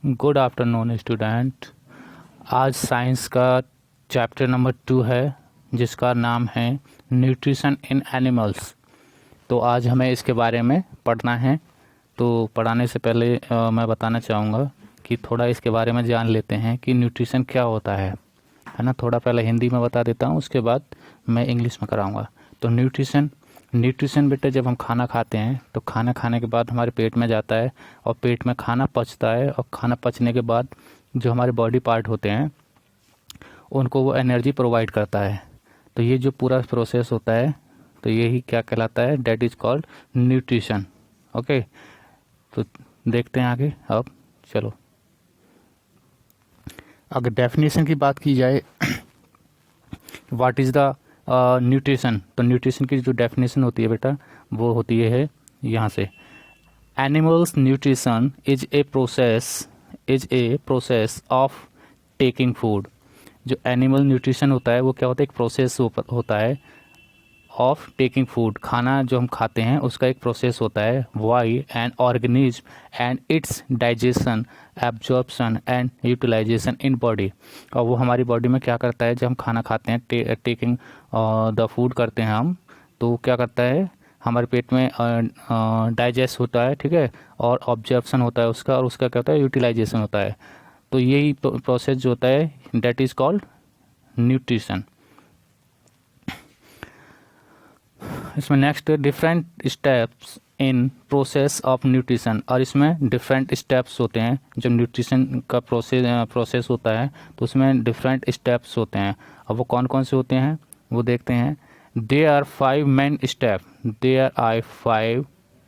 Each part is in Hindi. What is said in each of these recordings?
Good afternoon student. आज साइंस का चैप्टर नंबर 2 है जिसका नाम है न्यूट्रिशन इन एनिमल्स। तो आज हमें इसके बारे में पढ़ना है। तो पढ़ाने से पहले मैं बताना चाहूँगा कि थोड़ा इसके बारे में जान लेते हैं कि न्यूट्रिशन क्या होता है ना। थोड़ा पहले हिंदी में बता देता हूँ, उसके बाद मैं इंग्लिश में कराऊँगा। तो न्यूट्रिशन बेटा, जब हम खाना खाते हैं तो खाना खाने के बाद हमारे पेट में जाता है और पेट में खाना पचता है, और खाना पचने के बाद जो हमारे बॉडी पार्ट होते हैं उनको वो एनर्जी प्रोवाइड करता है। तो ये जो पूरा प्रोसेस होता है तो यही क्या कहलाता है, that is called nutrition. Okay, तो देखते हैं आगे। अब चलो, अगर डेफिनेशन की बात की जाए व्हाट इज़ द न्यूट्रिशन, तो न्यूट्रिशन की जो डेफिनेशन होती है बेटा वो होती है यहाँ से, animals nutrition is a process of taking food. जो एनिमल न्यूट्रिशन होता है वो क्या होता है, एक प्रोसेस होता है ऑफ टेकिंग फूड। खाना जो हम खाते हैं उसका एक प्रोसेस होता है, by an organism and its digestion, absorption and utilisation in body. और वो हमारी बॉडी में क्या करता है, जब हम खाना खाते हैं, टेकिंग द फूड करते हैं हम, तो क्या करता है, हमारे पेट में डाइजेस्ट होता है, ठीक है, और ऑब्जर्प्शन होता है उसका, और उसका क्या होता है, यूटिलाइजेशन होता है। तो यही प्रोसेस जो होता है डेट इज़ कॉल्ड न्यूट्रिशन। इसमें next different steps in process of nutrition, और इसमें डिफरेंट स्टेप्स होते हैं। जब न्यूट्रिशन का प्रोसेस होता है तो उसमें डिफरेंट स्टेप्स होते हैं। अब वो कौन कौन से होते हैं वो देखते हैं। There are 5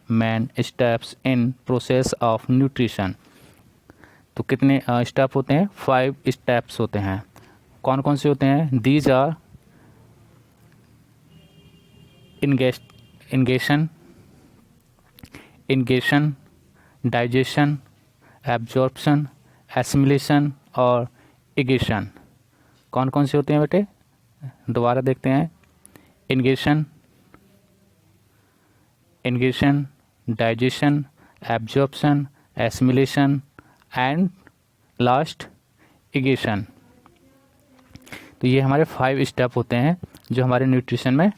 main steps in process of nutrition. तो कितने स्टेप होते हैं, 5 स्टेप्स होते हैं। कौन कौन से होते हैं, these are ingestion, digestion, absorption, assimilation और इगेशन। कौन कौन से होते हैं बेटे, दोबारा देखते हैं। Ingestion, digestion, absorption, assimilation and last egestion. तो ये हमारे 5 स्टेप होते हैं जो हमारे न्यूट्रिशन में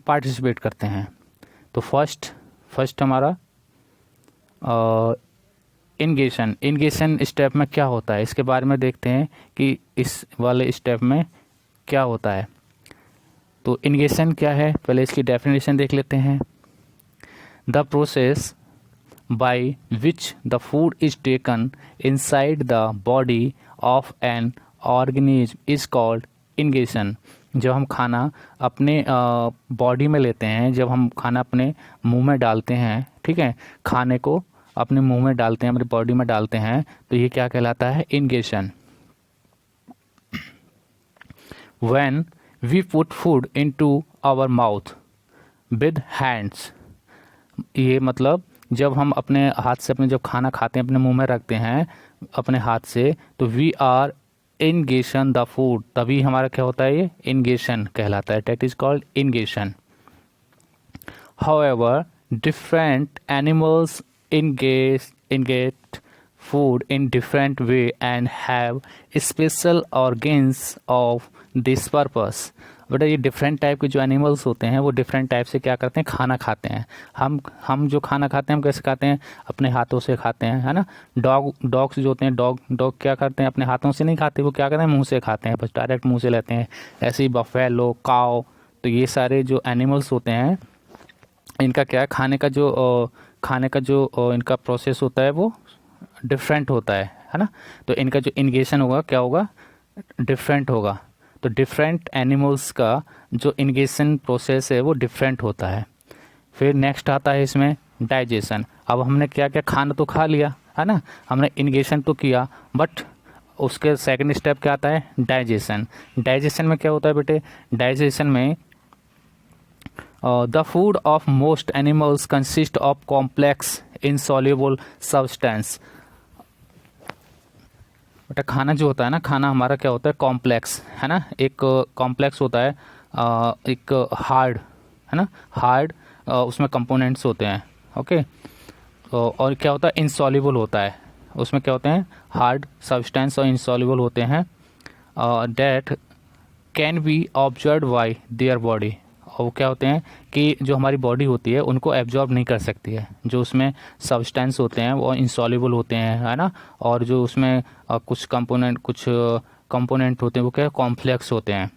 पार्टिसिपेट करते हैं। तो फर्स्ट हमारा इंगेशन स्टेप में क्या होता है, इसके बारे में देखते हैं कि इस वाले स्टेप में क्या होता है। तो इंगेशन क्या है, पहले इसकी डेफिनेशन देख लेते हैं। The process by which the food is taken inside the body of an organism is called ingestion. जब हम खाना अपने बॉडी में लेते हैं, जब हम खाना अपने मुंह में डालते हैं, ठीक है, खाने को अपने मुंह में डालते हैं, अपनी बॉडी में डालते हैं, तो ये क्या कहलाता है, ingestion. When we put food into our mouth with hands, ये मतलब जब हम अपने हाथ से जब खाना खाते हैं, अपने मुंह में रखते हैं अपने हाथ से, तो we are ingestion the food, तभी हमारा क्या होता है, ये इंगेशन कहलाता है, that is called ingestion. However different animals ingest food in different way and have special organs of this purpose। बेटा ये डिफरेंट टाइप के जो एनिमल्स होते हैं वो डिफरेंट टाइप से क्या करते हैं, खाना खाते हैं। हम जो खाना खाते हैं हम कैसे खाते हैं, अपने हाथों से खाते हैं, है ना। डॉग्स जो होते हैं, डॉग क्या करते हैं, अपने हाथों से नहीं खाते, वो क्या करते हैं, मुंह से खाते हैं, बस डायरेक्ट मुंह से लेते हैं। ऐसे ही बफेलो, काव, तो ये सारे जो एनिमल्स होते हैं इनका क्या है, खाने का जो इनका प्रोसेस होता है वो डिफरेंट होता है ना। तो इनका जो इंगेशन होगा क्या होगा, डिफरेंट होगा। तो डिफरेंट एनिमल्स का जो इंगेशन प्रोसेस है वो डिफरेंट होता है। फिर नेक्स्ट आता है इसमें डाइजेशन। अब हमने क्या क्या, खाना तो खा लिया है ना, हमने इंगेशन तो किया, बट उसके सेकंड स्टेप क्या आता है, डाइजेशन। डाइजेशन में क्या होता है बेटे, डाइजेशन में the food of most animals consist of complex insoluble substance. बेटा खाना जो होता है ना, खाना हमारा क्या होता है, कॉम्प्लेक्स है ना, एक कॉम्प्लेक्स होता है, एक हार्ड है ना, हार्ड उसमें कंपोनेंट्स होते हैं। ओके, और क्या होता है, इनसॉल्युबल होता है, उसमें क्या होते हैं, हार्ड सब्सटेंस और इनसॉल्युबल होते हैं, date can be observe by their body. और वो क्या होते हैं कि जो हमारी बॉडी होती है उनको एब्जॉर्ब नहीं कर सकती है, जो उसमें सब्सटेंस होते हैं वो इनसॉल्युबल होते हैं, है ना। और जो उसमें कुछ कंपोनेंट होते हैं वो क्या कॉम्प्लेक्स होते हैं,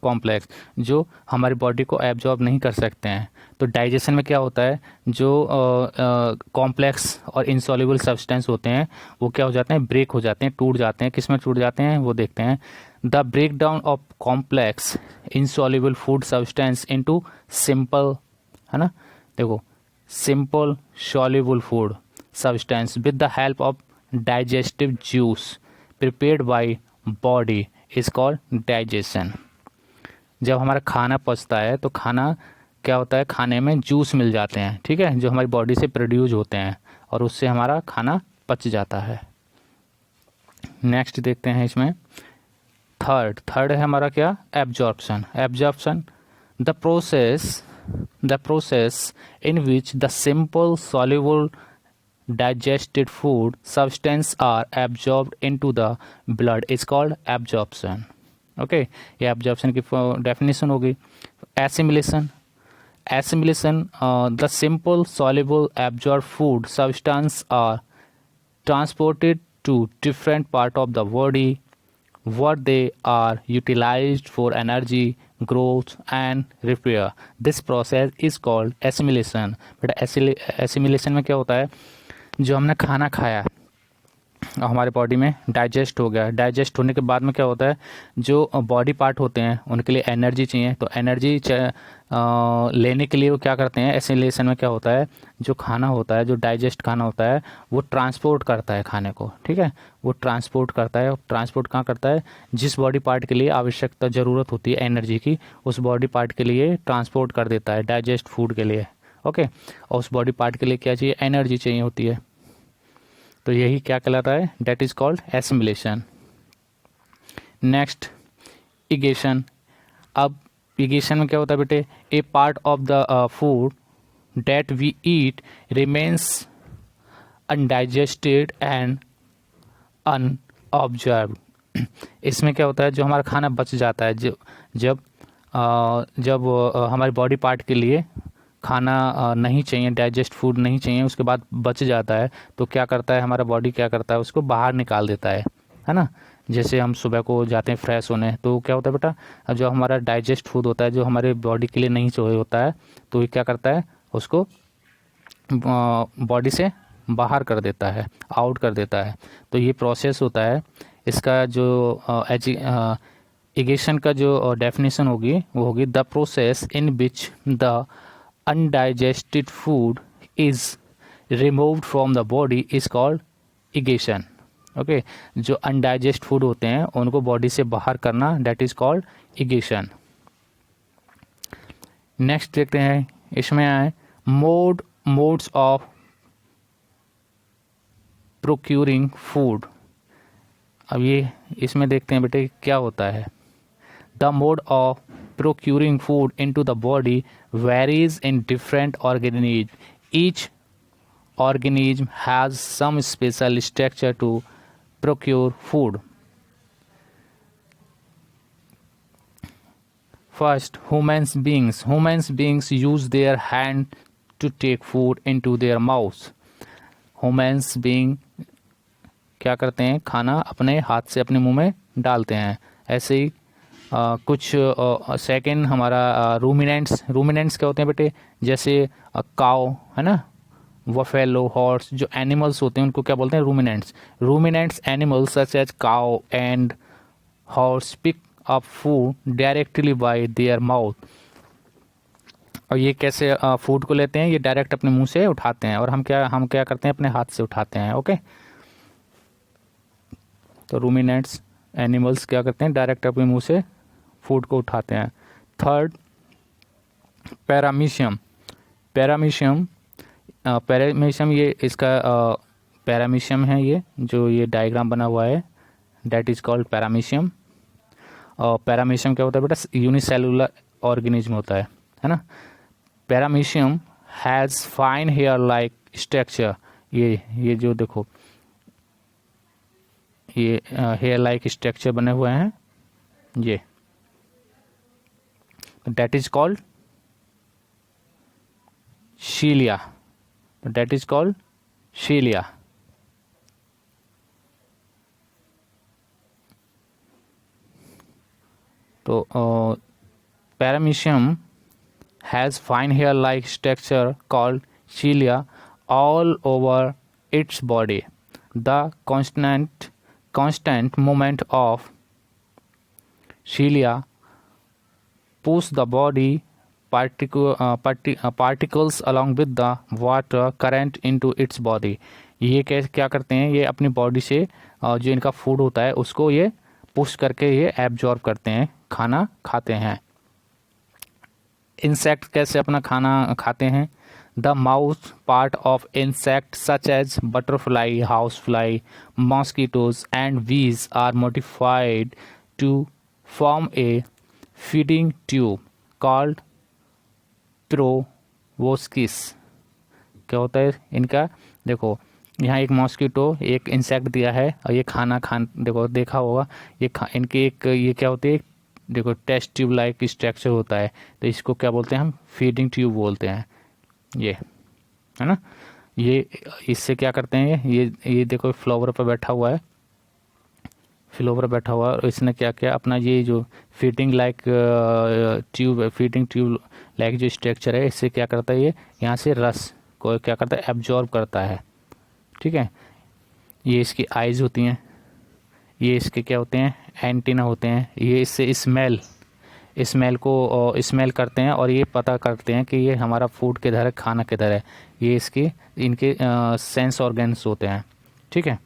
कॉम्प्लेक्स, जो हमारी बॉडी को एब्जॉर्ब नहीं कर सकते हैं। तो डाइजेशन में क्या होता है, जो कॉम्प्लेक्स और इनसॉल्युबल सब्सटेंस होते हैं वो क्या हो जाते हैं, ब्रेक हो जाते हैं, टूट जाते हैं। किस में टूट जाते हैं वो देखते हैं। The break down of complex insoluble food substance into simple, है ना, देखो, simple soluble food substance with the help of digestive juice prepared by body is called digestion. जब हमारा खाना पचता है तो खाना क्या होता है, खाने में जूस मिल जाते हैं, ठीक है, जो हमारी बॉडी से प्रोड्यूस होते हैं और उससे हमारा खाना पच जाता है। नेक्स्ट देखते हैं इसमें थर्ड है हमारा क्या, absorption the process in which the simple soluble digested food substance are absorbed into the blood is called absorption। Okay, ये एब्जॉर्प्शन की डेफिनेशन होगी। Assimilation the simple soluble absorb food substance are transported to different part of the body what they are utilized for energy growth and repair। this process is called assimilation। But assimilation में क्या होता है, जो हमने खाना खाया हमारे बॉडी में डाइजेस्ट हो गया, डाइजेस्ट होने के बाद में क्या होता है, जो बॉडी पार्ट होते हैं उनके लिए एनर्जी चाहिए, तो एनर्जी लेने के लिए वो क्या करते हैं, एसिमिलेशन में क्या होता है, जो खाना होता है, जो डाइजेस्ट खाना होता है वो ट्रांसपोर्ट करता है खाने को, ठीक है, वो ट्रांसपोर्ट करता है। ट्रांसपोर्ट कहाँ करता है, जिस बॉडी पार्ट के लिए आवश्यकता ज़रूरत होती है एनर्जी की, उस बॉडी पार्ट के लिए ट्रांसपोर्ट कर देता है डाइजेस्ट फूड के लिए। ओके, और उस बॉडी पार्ट के लिए क्या चाहिए, एनर्जी चाहिए होती है, तो यही क्या कहलाता है, that is called assimilation. Next egestion. अब इगेशन में क्या होता है बेटे, a part of the food that we eat remains undigested and unabsorbed. इसमें क्या होता है, जो हमारा खाना बच जाता है, जब हमारी बॉडी पार्ट के लिए खाना नहीं चाहिए, डाइजेस्ट फूड नहीं चाहिए, उसके बाद बच जाता है, तो क्या करता है हमारा बॉडी, क्या करता है, उसको बाहर निकाल देता है ना। जैसे हम सुबह को जाते हैं फ्रेश होने, तो क्या होता है बेटा, जो हमारा डाइजेस्ट फूड होता है, जो हमारे बॉडी के लिए नहीं चाहिए होता है, तो ये क्या करता है, उसको बॉडी से बाहर कर देता है, आउट कर देता है। तो ये प्रोसेस होता है। इसका जो इगेशन का जो डेफिनेशन होगी वो होगी, the process in which the undigested food is removed from the body is called igation। Okay, जो अनडाइजेस्ट फूड होते हैं उनको बॉडी से बाहर करना, डेट इज कॉल्ड इगेशन। नेक्स्ट देखते हैं, इसमें आए मोड्स ऑफ प्रोक्यूरिंग फूड। अब ये इसमें देखते हैं बेटे क्या होता है। The mode of procuring food into the body varies in different organisms. Each organism has some special structure to procure food. First, human beings use their hand to take food into their mouths। Humans being क्या करते हैं, खाना अपने हाथ से अपने मुंह में डालते हैं। ऐसे ही कुछ सेकंड हमारा रूमिनेंट्स क्या होते हैं बेटे, जैसे काउ, है ना, बफेलो, हॉर्स, जो एनिमल्स होते हैं उनको क्या बोलते हैं, ruminants animals such as cow and horse pick up food directly by their mouth. और ये कैसे फूड को लेते हैं, ये डायरेक्ट अपने मुंह से उठाते हैं, और हम क्या करते हैं, अपने हाथ से उठाते हैं। ओके, तो रूमिनेंट्स एनिमल्स क्या करते हैं, डायरेक्ट अपने मुंह से फूड को उठाते हैं। थर्ड, पैरामीशियम ये इसका पैरामीशियम है, ये जो ये डायग्राम बना हुआ है, डेट इज कॉल्ड पैरामीशियम। और पैरामीशियम क्या होता है बेटा, यूनिसेलुलर ऑर्गेनिज्म होता है ना। Paramecium has fine hair like structure, ये जो देखो ये हेयर लाइक स्ट्रक्चर बने हुए हैं, ये that is called cilia, that is called cilia. तो paramecium has fine hair-like structure called cilia all over its body. The constant movement of cilia push the body particles along with the water current into its body. ये क्या करते हैं, ये अपनी बॉडी से जो इनका फूड होता है उसको ये पुश करके ये एब्जॉर्ब करते हैं, खाना खाते हैं। इंसेक्ट कैसे अपना खाना खाते हैं? The mouth part of insect such as butterfly, house fly, mosquitoes and bees are modified to form a feeding tube called proboscis. क्या होता है इनका? देखो यहाँ एक मॉस्किटो, एक इंसेक्ट दिया है और ये देखो देखा होगा इनके एक ये क्या होते हैं, देखो टेस्ट ट्यूब लाइक स्ट्रक्चर होता है, तो इसको क्या बोलते हैं हम? फीडिंग ट्यूब बोलते हैं, ये है ना। ये इससे क्या करते हैं, ये देखो फ्लावर पर बैठा हुआ है, फ्लावर बैठा हुआ है और इसने क्या किया, अपना ये जो फीडिंग ट्यूब लाइक जो स्ट्रक्चर है, इससे क्या करता है, ये यहाँ से रस को क्या करता है? एब्जॉर्ब करता है, ठीक है। ये इसकी आइज़ होती हैं, ये इसके क्या होते हैं? एंटीना होते हैं। ये इससे स्मेल को स्मेल करते हैं और ये पता करते हैं कि ये हमारा फूड किधर है, खाना किधर है। ये इनके सेंस ऑर्गन्स होते हैं, ठीक है।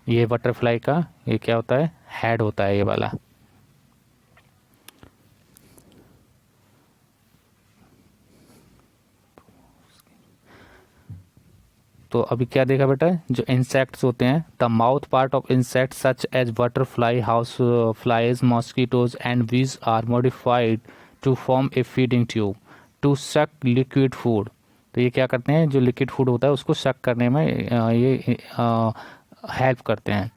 ये बटरफ्लाई का ये क्या होता है? हेड होता है ये वाला। तो अभी क्या देखा बेटा, जो इंसेक्ट्स होते हैं, the mouth part of insect such as butterfly, house flies, mosquitoes and bees are modified to form a feeding tube to suck liquid food. तो ये क्या करते हैं, जो लिक्विड फूड होता है उसको सक करने में ये हेल्प करते हैं।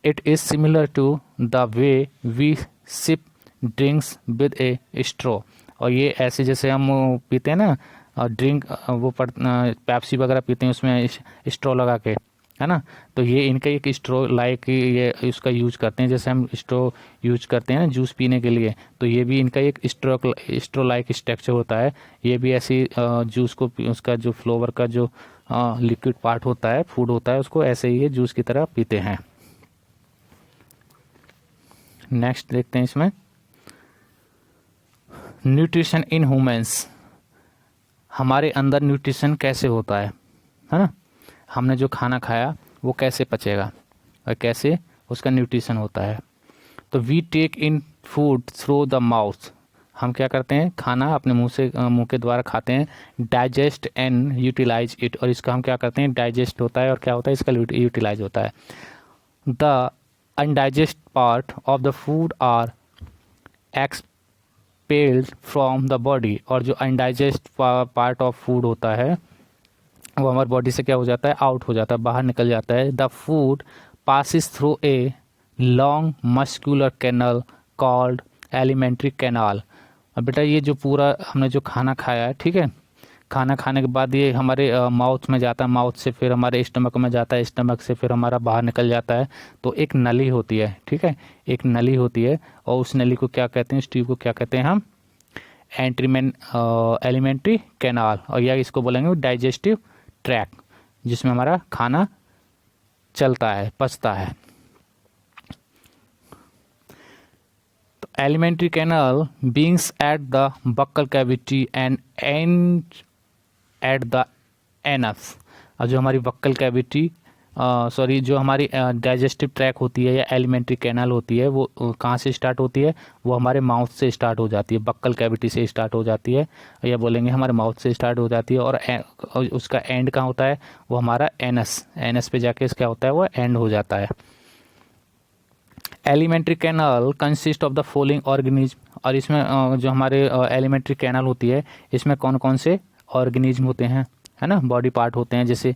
It is similar to the way we sip drinks with a straw. और ये ऐसे जैसे हम पीते हैं ना ड्रिंक, वो पेप्सी वगैरह पीते हैं उसमें स्ट्रॉ लगा के, है ना। तो ये इनका एक स्ट्रॉ लाइक ये उसका यूज करते हैं, जैसे हम स्ट्रॉ यूज करते हैं ना जूस पीने के लिए, तो ये भी इनका एक स्ट्रॉ लाइक स्ट्रक्चर होता है। ये भी ऐसी जूस को उसका जो फ्लेवर का जो लिक्विड पार्ट होता है, फूड होता है, उसको ऐसे ही ये जूस की तरह पीते हैं। नेक्स्ट देखते हैं इसमें न्यूट्रिशन इन ह्यूमंस। हमारे अंदर न्यूट्रिशन कैसे होता है ना। हमने जो खाना खाया वो कैसे पचेगा और कैसे उसका न्यूट्रिशन होता है। तो we take in food through the mouth. हम क्या करते हैं, खाना अपने मुंह के द्वारा खाते हैं। डाइजेस्ट एंड यूटिलाइज इट, और इसका हम क्या करते हैं, डाइजेस्ट होता है और क्या होता है, इसका यूटिलाइज होता है। The undigest part of the food are expelled from the body. और जो अनडाइजेस्ट पार्ट ऑफ फूड होता है वो हमारी बॉडी से क्या हो जाता है, आउट हो जाता है, बाहर निकल जाता है। The food passes through a long muscular canal called alimentary canal. अब बेटा ये जो पूरा हमने जो खाना खाया है, ठीक है, खाना खाने के बाद ये हमारे माउथ में जाता है, माउथ से फिर हमारे स्टमक में जाता है, स्टमक से फिर हमारा बाहर निकल जाता है। तो एक नली होती है, ठीक है, एक नली होती है, और उस नली को क्या कहते हैं, इस ट्यूब को क्या कहते हैं हम, एलिमेंट्री कैनाल, और या इसको बोलेंगे डाइजेस्टिव ट्रैक, जिसमें हमारा खाना चलता है, पचता है। तो alimentary canal beings at the buccal cavity and and at the anus. और जो हमारी बक्कल कैविटी जो हमारी डाइजेस्टिव ट्रैक होती है या एलिमेंट्री कैनाल होती है, वो कहाँ से स्टार्ट होती है, वो हमारे माउथ से स्टार्ट हो जाती है, बक्कल कैविटी से स्टार्ट हो जाती है, या बोलेंगे हमारे माउथ से स्टार्ट हो जाती है। और उसका एंड कहाँ होता है, वो हमारा एनस पे जाके क्या होता है, वो एंड हो जाता है। Alimentary canal consist of the following organism. और इसमें जो हमारे एलिमेंट्री कैनाल होती है, इसमें कौन कौन से ऑर्गेनिज्म होते हैं, है ना, बॉडी पार्ट होते हैं, जैसे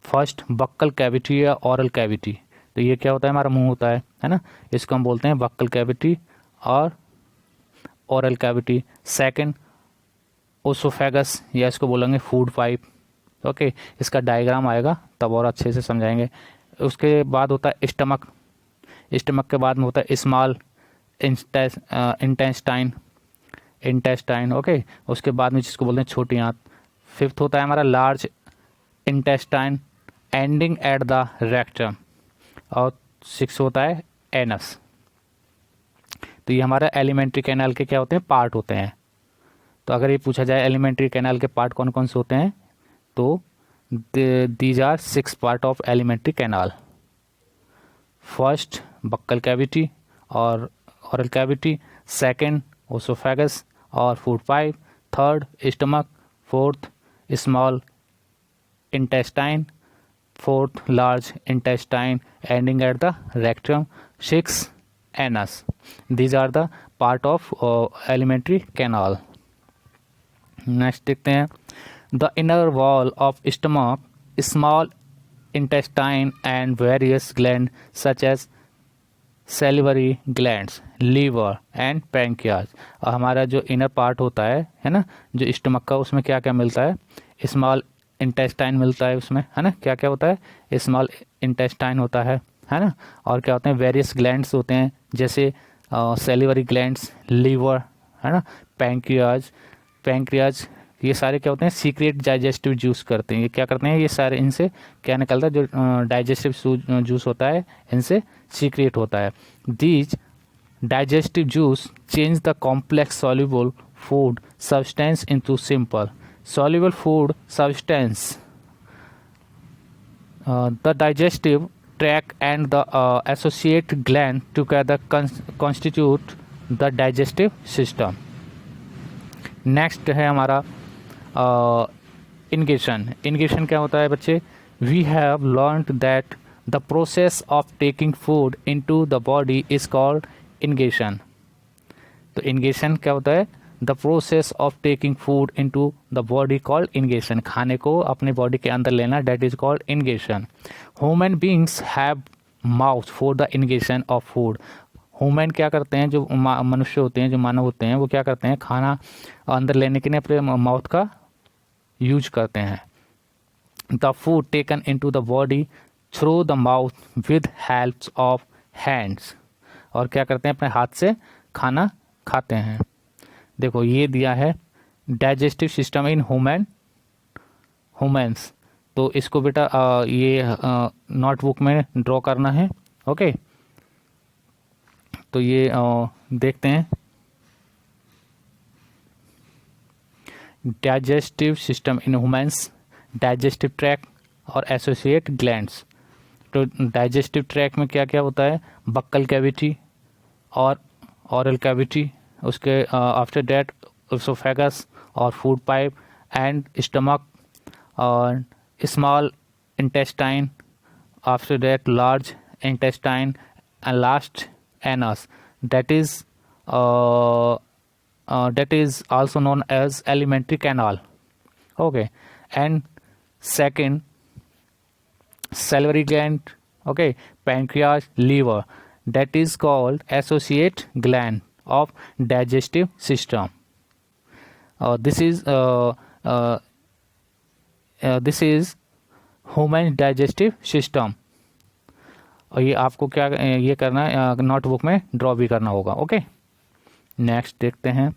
फर्स्ट बक्कल कैविटी या ओरल कैविटी। तो ये क्या होता है, हमारा मुंह होता है ना, इसको हम बोलते हैं बक्कल कैविटी और ओरल कैविटी। सेकंड ओसोफेगस, या इसको बोलेंगे फूड पाइप। ओके, इसका डायग्राम आएगा तब और अच्छे से समझाएंगे। उसके बाद होता है स्टमक। स्टमक के बाद में होता है स्मॉल इंटेस्टाइन। ओके, उसके बाद में जिसको बोलते हैं छोटी आंत। फिफ्थ होता है हमारा large intestine ending at the rectum. और सिक्स होता है एनस। तो ये हमारा एलिमेंट्री कैनाल के क्या होते हैं, पार्ट होते हैं। तो अगर ये पूछा जाए एलिमेंट्री कैनाल के पार्ट कौन कौन से होते हैं, तो these are 6 part of alimentary canal. First buccal cavity और ओरल कैविटी, सेकंड ओसोफेगस और food pipe, third stomach, fourth small intestine, fourth large intestine ending at the rectum, six anus. These are the part of alimentary canal. Next देखते हैं, the inner wall of stomach, small intestine and various glands such as salivary glands, liver and pancreas। और हमारा जो इनर पार्ट होता है ना, जो स्टमक का, उसमें क्या क्या मिलता है, स्मॉल इंटेस्टाइन मिलता है उसमें, है ना, क्या क्या होता है, स्मॉल इंटेस्टाइन होता है ना, और क्या होते हैं, वेरियस ग्लैंड्स होते हैं, जैसे सेलिवरी ग्लैंड्स, लीवर, है ना, पैंक्रियाज। ये सारे क्या होते हैं, सीक्रेट डाइजेस्टिव जूस करते हैं। ये क्या करते हैं, ये सारे इनसे क्या निकलता है, जो डाइजेस्टिव जूस होता है इनसे सीक्रेट होता है। These digestive juice change the complex soluble food substance into simple soluble food substance. The digestive tract and the associate gland together constitute the digestive system। Next है हमारा इंगेशन। इंगेशन क्या होता है बच्चे, we have learned that the process of taking food into the body is called ingestion. तो इंगेशन क्या होता है, the process of taking food into the body called ingestion. खाने को अपने बॉडी के अंदर लेना, that is called ingestion. Human beings have mouth for the ingestion of food. Human क्या करते हैं, जो मनुष्य होते हैं, जो मानव होते हैं, वो क्या करते हैं, खाना अंदर लेने के लिए अपने माउथ का यूज करते हैं। The food taken into the body through the mouth with help of hands. और क्या करते हैं, अपने हाथ से खाना खाते हैं। देखो ये दिया है डाइजेस्टिव सिस्टम इन ह्यूमन्स। तो इसको बेटा ये नोटबुक में ड्रॉ करना है। ओके, तो ये देखते हैं, digestive system in humans, digestive tract और एसोसिएट ग्लैंड्स। तो डाइजेस्टिव ट्रैक्ट में क्या क्या होता है, बक्कल कैविटी और ओरल कैविटी, उसके आफ्टर दैट ओसोफेगस और फूड पाइप एंड स्टमक और small intestine, after that large intestine and last anus, that is also known as alimentary canal. Okay, and second salivary gland, okay, pancreas, liver, that is called associate gland of digestive system. This is human digestive system। और ये आपको क्या ये करना है, नोटबुक में ड्रॉ भी करना होगा। ओके, नेक्स्ट देखते हैं।